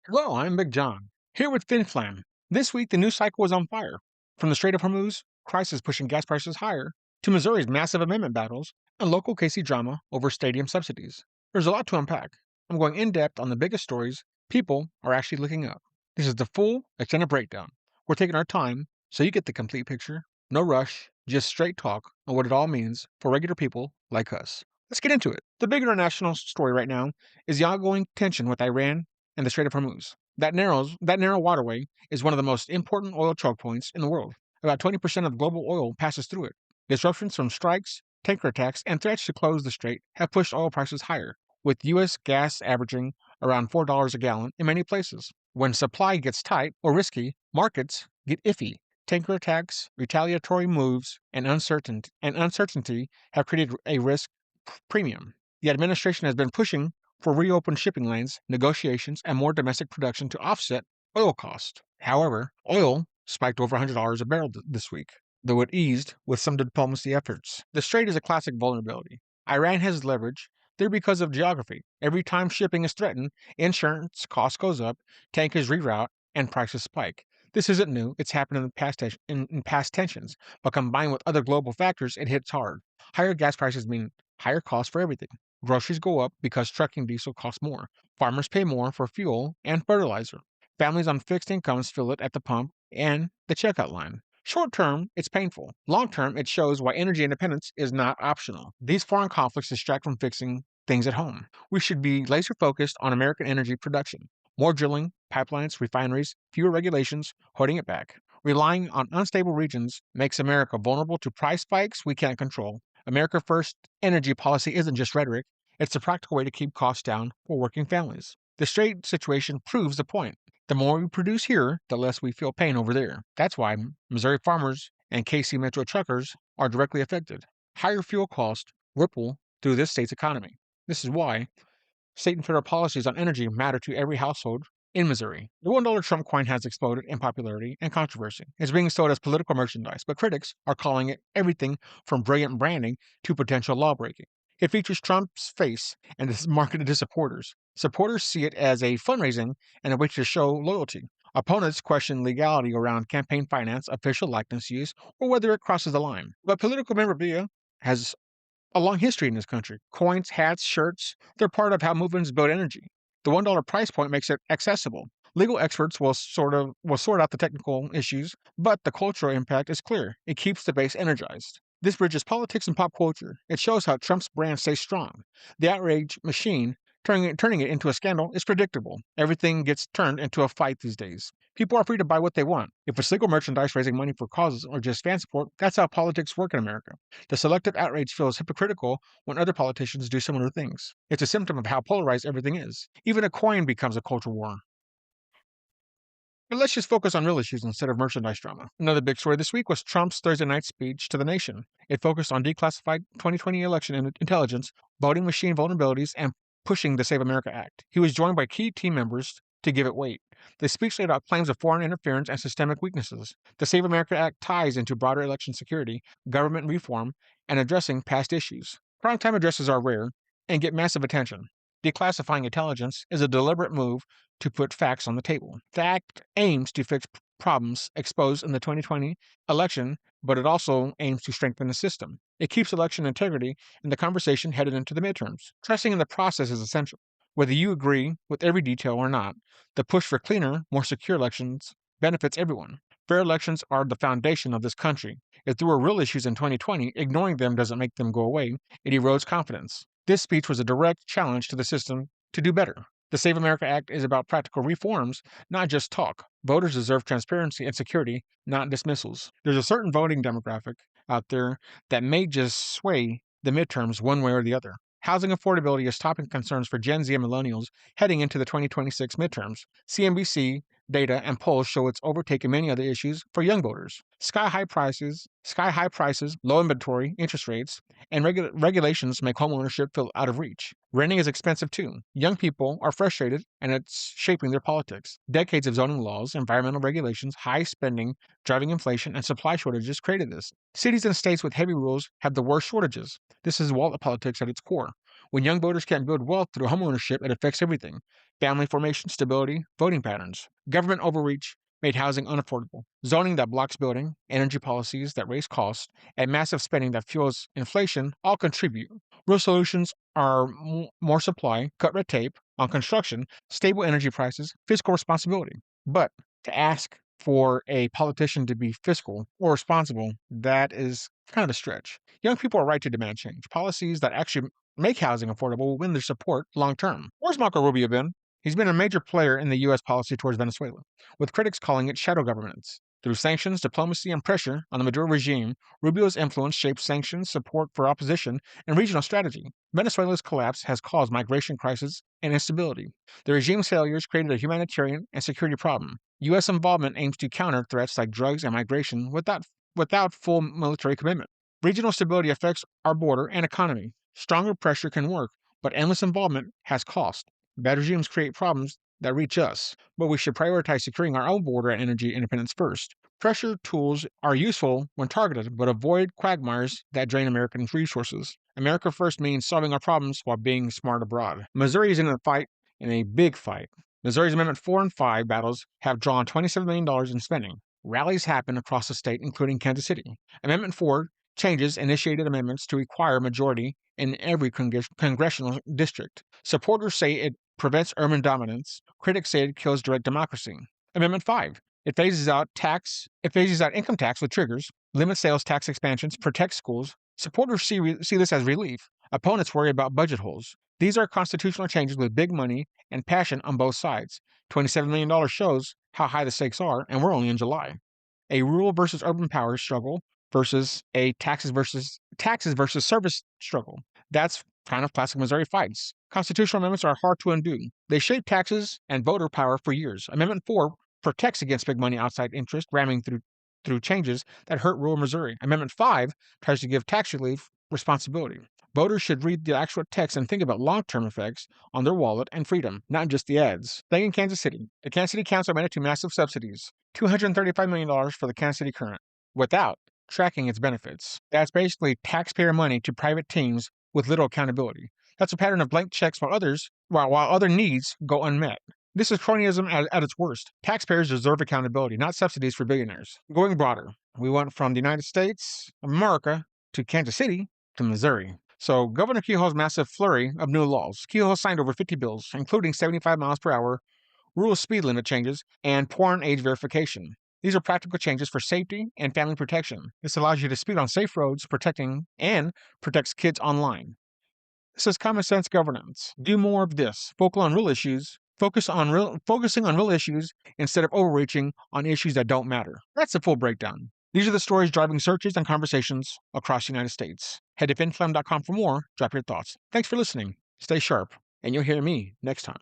Hello, I'm Big John, here with FinFlam. This week, the news cycle is on fire. From the Strait of Hormuz, crisis pushing gas prices higher, to Missouri's massive amendment battles, and local KC drama over stadium subsidies. There's a lot to unpack. I'm going in depth on the biggest stories people are actually looking up. This is the full, extended breakdown. We're taking our time so you get the complete picture. No rush, just straight talk on what it all means for regular people like us. Let's get into it. The big international story right now is the ongoing tension with Iran and the Strait of Hormuz. That narrow waterway is one of the most important oil choke points in the world. About 20% of global oil passes through it. Disruptions from strikes, tanker attacks, and threats to close the strait have pushed oil prices higher, with U.S. gas averaging around $4 a gallon in many places. When supply gets tight or risky, markets get iffy. Tanker attacks, retaliatory moves, and uncertainty have created a risk premium. The administration has been pushing for reopened shipping lanes, negotiations, and more domestic production to offset oil costs. However, oil spiked over $100 a barrel this week, though it eased with some diplomacy efforts. The strait is a classic vulnerability. Iran has leverage there because of geography. Every time shipping is threatened, insurance cost goes up, tankers reroute, and prices spike. This isn't new. It's happened in the past tensions, but combined with other global factors, it hits hard. Higher gas prices mean higher costs for everything. Groceries go up because trucking diesel costs more. Farmers pay more for fuel and fertilizer. Families on fixed incomes feel it at the pump and the checkout line. Short term, it's painful. Long term, it shows why energy independence is not optional. These foreign conflicts distract from fixing things at home. We should be laser focused on American energy production. More drilling, pipelines, refineries, fewer regulations, holding it back. Relying on unstable regions makes America vulnerable to price spikes we can't control. America First energy policy isn't just rhetoric, it's a practical way to keep costs down for working families. The strait situation proves the point. The more we produce here, the less we feel pain over there. That's why Missouri farmers and KC Metro truckers are directly affected. Higher fuel costs ripple through this state's economy. This is why state and federal policies on energy matter to every household in Missouri. The $1 Trump coin has exploded in popularity and controversy. It's being sold as political merchandise, but critics are calling it everything from brilliant branding to potential lawbreaking. It features Trump's face and is marketed to supporters. Supporters see it as a fundraising and a way to show loyalty. Opponents question legality around campaign finance, official likeness use, or whether it crosses the line. But political memorabilia has a long history in this country. Coins, hats, shirts, they're part of how movements build energy. The $1 price point makes it accessible. Legal experts will sort out the technical issues, but the cultural impact is clear. It keeps the base energized. This bridges politics and pop culture. It shows how Trump's brand stays strong. The outrage machine, turning it into a scandal, is predictable. Everything gets turned into a fight these days. People are free to buy what they want. If it's legal merchandise raising money for causes or just fan support, that's how politics work in America. The selective outrage feels hypocritical when other politicians do similar things. It's a symptom of how polarized everything is. Even a coin becomes a culture war. But let's just focus on real issues instead of merchandise drama. Another big story this week was Trump's Thursday night speech to the nation. It focused on declassified 2020 election intelligence, voting machine vulnerabilities, and pushing the Save America Act. He was joined by key team members to give it weight. The speech laid out claims of foreign interference and systemic weaknesses. The Save America Act ties into broader election security, government reform, and addressing past issues. Primetime addresses are rare and get massive attention. Declassifying intelligence is a deliberate move to put facts on the table. The act aims to fix problems exposed in the 2020 election, but it also aims to strengthen the system. It keeps election integrity in the conversation headed into the midterms. Trusting in the process is essential. Whether you agree with every detail or not, the push for cleaner, more secure elections benefits everyone. Fair elections are the foundation of this country. If there were real issues in 2020, ignoring them doesn't make them go away, it erodes confidence. This speech was a direct challenge to the system to do better. The Save America Act is about practical reforms, not just talk. Voters deserve transparency and security, not dismissals. There's a certain voting demographic out there that may just sway the midterms one way or the other. Housing affordability is topping concerns for Gen Z and millennials heading into the 2026 midterms. CNBC data and polls show it's overtaken many other issues for young voters. Sky high prices, low inventory, interest rates, and regulations make homeownership feel out of reach. Renting is expensive too. Young people are frustrated, and it's shaping their politics. Decades of zoning laws, environmental regulations, high spending, driving inflation, and supply shortages created this. Cities and states with heavy rules have the worst shortages. This is wallet politics at its core. When young voters can't build wealth through homeownership, it affects everything. family formation, stability, voting patterns. Government overreach made housing unaffordable. Zoning that blocks building, energy policies that raise costs, and massive spending that fuels inflation all contribute. Real solutions are more supply, cut red tape on construction, stable energy prices, fiscal responsibility. But to ask for a politician to be fiscal or responsible, that is kind of a stretch. Young people are right to demand change. Policies that actually make housing affordable will win their support long term. Where's Marco Rubio been? He's been a major player in the U.S. policy towards Venezuela, with critics calling it shadow governance. Through sanctions, diplomacy, and pressure on the Maduro regime, Rubio's influence shaped sanctions, support for opposition, and regional strategy. Venezuela's collapse has caused migration crisis and instability. The regime's failures created a humanitarian and security problem. U.S. involvement aims to counter threats like drugs and migration without full military commitment. Regional stability affects our border and economy. Stronger pressure can work, but endless involvement has cost. Bad regimes create problems that reach us, but we should prioritize securing our own border and energy independence first. Pressure tools are useful when targeted, but avoid quagmires that drain American resources. America first means solving our problems while being smart abroad. Missouri is in a big fight. Missouri's Amendment 4 and 5 battles have drawn $27 million in spending. Rallies happen across the state, including Kansas City. Amendment 4 changes initiated amendments to require a majority in every congressional district. Supporters say it prevents urban dominance. Critics say it kills direct democracy. Amendment 5. It phases out income tax with triggers, limits sales tax expansions, protects schools. Supporters see this as relief. Opponents worry about budget holes. These are constitutional changes with big money and passion on both sides. $27 million shows how high the stakes are, and we're only in July. A rural versus urban power struggle versus a taxes versus service struggle. That's kind of classic Missouri fights. Constitutional amendments are hard to undo. They shape taxes and voter power for years. Amendment 4 protects against big money outside interest ramming through changes that hurt rural Missouri. Amendment 5 tries to give tax relief responsibility. Voters should read the actual text and think about long-term effects on their wallet and freedom, not just the ads. Staying in Kansas City. The Kansas City Council amended to massive subsidies. $235 million for the Kansas City Current, without tracking its benefits. That's basically taxpayer money to private teams with little accountability. That's a pattern of blank checks while other needs go unmet. This is cronyism at its worst. Taxpayers deserve accountability, not subsidies for billionaires. Going broader, we went from the United States, America, to Kansas City, to Missouri. So Governor Kehoe's massive flurry of new laws. Kehoe signed over 50 bills, including 75 miles per hour, rural speed limit changes, and porn age verification. These are practical changes for safety and family protection. This allows you to speed on safe roads, protects kids online. This is common sense governance. Do more of this. Focusing on real issues instead of overreaching on issues that don't matter. That's the full breakdown. These are the stories driving searches and conversations across the United States. Head to finflam.com for more. Drop your thoughts. Thanks for listening. Stay sharp, and you'll hear me next time.